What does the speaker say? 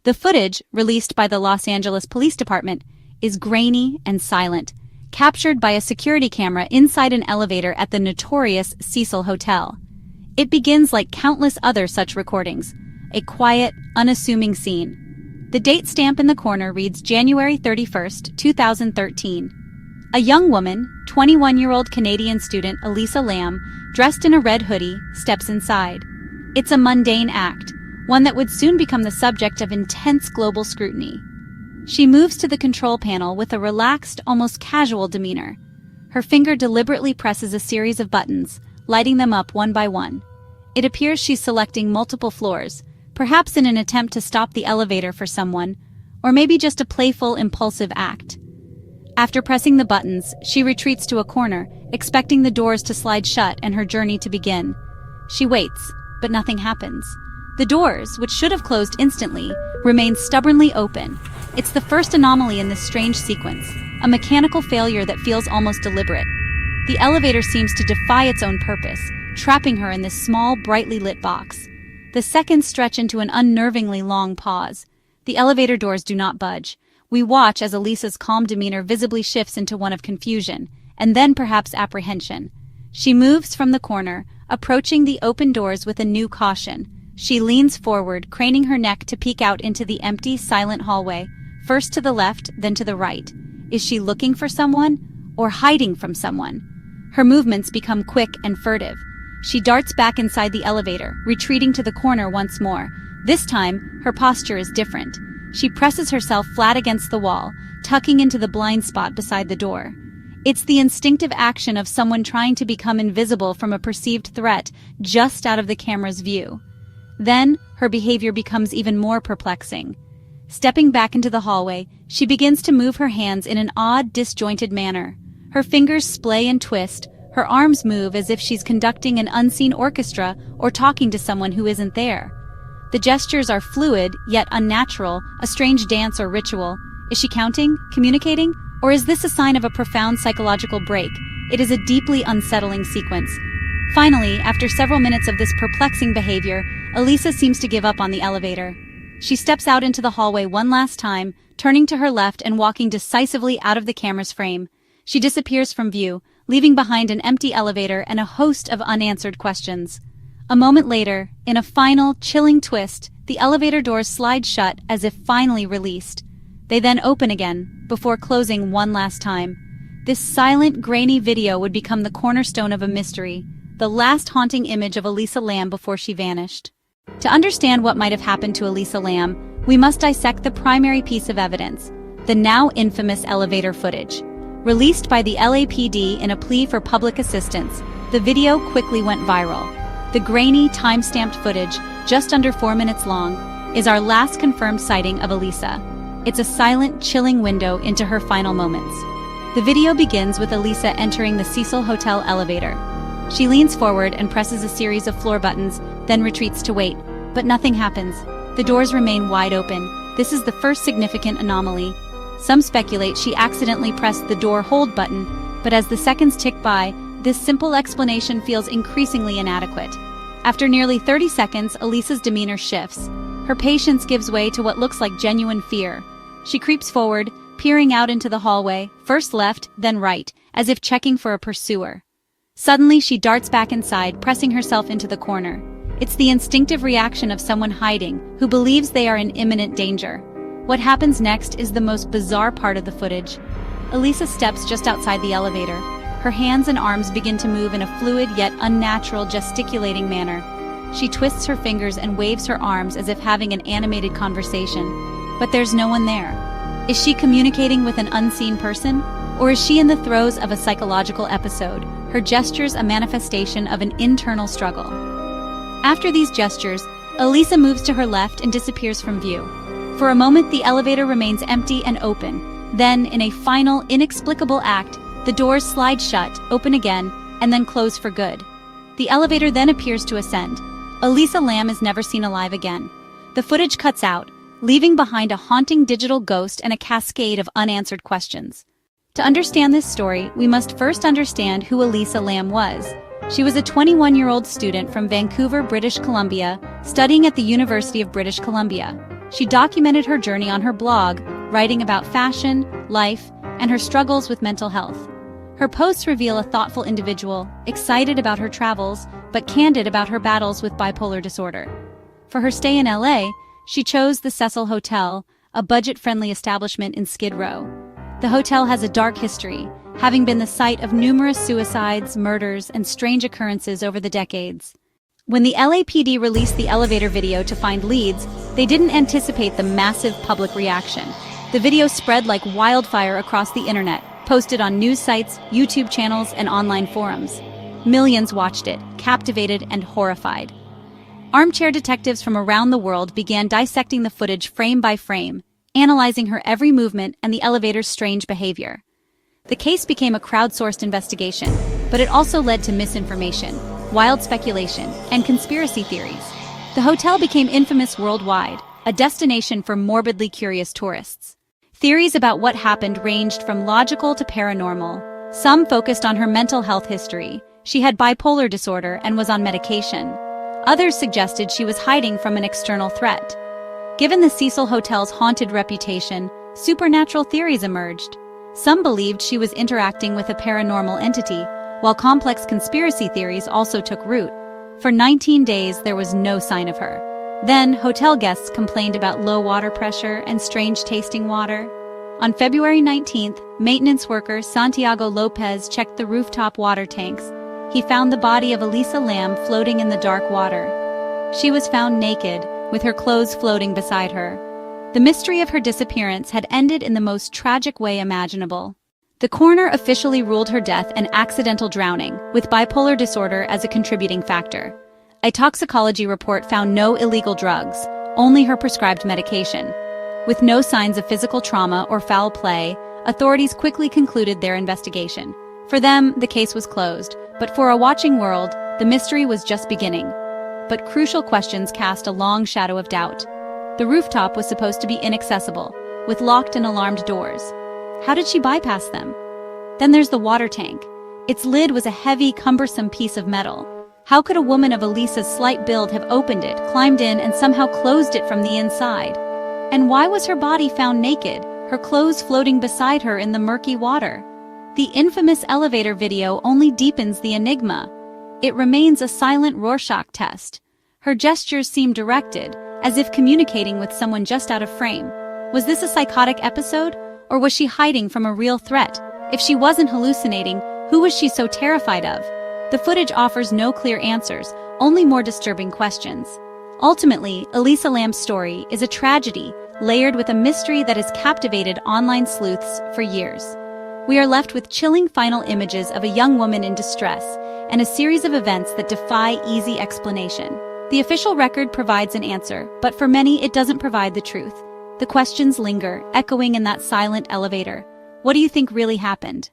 The footage, released by the Los Angeles Police Department, is grainy and silent, captured by a security camera inside an elevator at the notorious Cecil Hotel. It begins like countless other such recordings, a quiet, unassuming scene. The date stamp in the corner reads January 31st, 2013. A young woman, 21-year-old Canadian student Elisa Lam, dressed in a red hoodie, steps inside. It's a mundane act, one that would soon become the subject of intense global scrutiny. She moves to the control panel with a relaxed, almost casual demeanor. Her finger deliberately presses a series of buttons, lighting them up one by one. It appears she's selecting multiple floors, perhaps in an attempt to stop the elevator for someone, or maybe just a playful, impulsive act. After pressing the buttons, she retreats to a corner, expecting the doors to slide shut and her journey to begin. She waits, but nothing happens. The doors, which should have closed instantly, remain stubbornly open. It's the first anomaly in this strange sequence, a mechanical failure that feels almost deliberate. The elevator seems to defy its own purpose, trapping her in this small, brightly lit box. The seconds stretch into an unnervingly long pause. The elevator doors do not budge. We watch as Elisa's calm demeanor visibly shifts into one of confusion, and then perhaps apprehension. She moves from the corner, approaching the open doors with a new caution. She leans forward, craning her neck to peek out into the empty, silent hallway, first to the left, then to the right. Is she looking for someone, or hiding from someone? Her movements become quick and furtive. She darts back inside the elevator, retreating to the corner once more. This time, her posture is different. She presses herself flat against the wall, tucking into the blind spot beside the door. It's the instinctive action of someone trying to become invisible from a perceived threat just out of the camera's view. Then, her behavior becomes even more perplexing. Stepping back into the hallway, she begins to move her hands in an odd, disjointed manner. Her fingers splay and twist, her arms move as if she's conducting an unseen orchestra or talking to someone who isn't there. The gestures are fluid, yet unnatural, a strange dance or ritual. Is she counting, communicating, or is this a sign of a profound psychological break? It is a deeply unsettling sequence. Finally, after several minutes of this perplexing behavior, Elisa seems to give up on the elevator. She steps out into the hallway one last time, turning to her left and walking decisively out of the camera's frame. She disappears from view, leaving behind an empty elevator and a host of unanswered questions. A moment later, in a final, chilling twist, the elevator doors slide shut as if finally released. They then open again, before closing one last time. This silent, grainy video would become the cornerstone of a mystery, the last haunting image of Elisa Lam before she vanished. To understand what might have happened to Elisa Lam, we must dissect the primary piece of evidence, the now infamous elevator footage. Released by the LAPD in a plea for public assistance, the video quickly went viral. The grainy, time-stamped footage, just under 4 minutes long, is our last confirmed sighting of Elisa. It's a silent, chilling window into her final moments. The video begins with Elisa entering the Cecil Hotel elevator. She leans forward and presses a series of floor buttons, then retreats to wait. But nothing happens. The doors remain wide open. This is the first significant anomaly. Some speculate she accidentally pressed the door hold button, but as the seconds tick by, this simple explanation feels increasingly inadequate. After nearly 30 seconds, Elisa's demeanor shifts. Her patience gives way to what looks like genuine fear. She creeps forward, peering out into the hallway, first left, then right, as if checking for a pursuer. Suddenly, she darts back inside, pressing herself into the corner. It's the instinctive reaction of someone hiding, who believes they are in imminent danger. What happens next is the most bizarre part of the footage. Elisa steps just outside the elevator. Her hands and arms begin to move in a fluid yet unnatural gesticulating manner. She twists her fingers and waves her arms as if having an animated conversation. But there's no one there. Is she communicating with an unseen person? Or is she in the throes of a psychological episode, her gestures a manifestation of an internal struggle? After these gestures, Elisa moves to her left and disappears from view. For a moment, the elevator remains empty and open. Then, in a final, inexplicable act, the doors slide shut, open again, and then close for good. The elevator then appears to ascend. Elisa Lam is never seen alive again. The footage cuts out, leaving behind a haunting digital ghost and a cascade of unanswered questions. To understand this story, we must first understand who Elisa Lam was. She was a 21-year-old student from Vancouver, British Columbia, studying at the University of British Columbia. She documented her journey on her blog, writing about fashion, life, and her struggles with mental health. Her posts reveal a thoughtful individual, excited about her travels, but candid about her battles with bipolar disorder. For her stay in LA, she chose the Cecil Hotel, a budget-friendly establishment in Skid Row. The hotel has a dark history, having been the site of numerous suicides, murders, and strange occurrences over the decades. When the LAPD released the elevator video to find leads, they didn't anticipate the massive public reaction. The video spread like wildfire across the internet, posted on news sites, YouTube channels, and online forums. Millions watched it, captivated and horrified. Armchair detectives from around the world began dissecting the footage frame by frame, analyzing her every movement and the elevator's strange behavior. The case became a crowdsourced investigation, but it also led to misinformation, wild speculation, and conspiracy theories. The hotel became infamous worldwide, a destination for morbidly curious tourists. Theories about what happened ranged from logical to paranormal. Some focused on her mental health history. She had bipolar disorder and was on medication. Others suggested she was hiding from an external threat. Given the Cecil Hotel's haunted reputation, supernatural theories emerged. Some believed she was interacting with a paranormal entity, while complex conspiracy theories also took root. For 19 days, there was no sign of her. Then, hotel guests complained about low water pressure and strange-tasting water. On February 19th, maintenance worker Santiago Lopez checked the rooftop water tanks. He found the body of Elisa Lam floating in the dark water. She was found naked, with her clothes floating beside her. The mystery of her disappearance had ended in the most tragic way imaginable. The coroner officially ruled her death an accidental drowning, with bipolar disorder as a contributing factor. A toxicology report found no illegal drugs, only her prescribed medication. With no signs of physical trauma or foul play, authorities quickly concluded their investigation. For them, the case was closed, but for a watching world, the mystery was just beginning. But crucial questions cast a long shadow of doubt. The rooftop was supposed to be inaccessible, with locked and alarmed doors. How did she bypass them? Then there's the water tank. Its lid was a heavy, cumbersome piece of metal. How could a woman of Elisa's slight build have opened it, climbed in, and somehow closed it from the inside? And why was her body found naked, her clothes floating beside her in the murky water? The infamous elevator video only deepens the enigma. It remains a silent Rorschach test. Her gestures seem directed, as if communicating with someone just out of frame. Was this a psychotic episode, or was she hiding from a real threat? If she wasn't hallucinating, who was she so terrified of? The footage offers no clear answers, only more disturbing questions. Ultimately, Elisa Lam's story is a tragedy layered with a mystery that has captivated online sleuths for years. We are left with chilling final images of a young woman in distress and a series of events that defy easy explanation. The official record provides an answer, but for many it doesn't provide the truth. The questions linger, echoing in that silent elevator. What do you think really happened?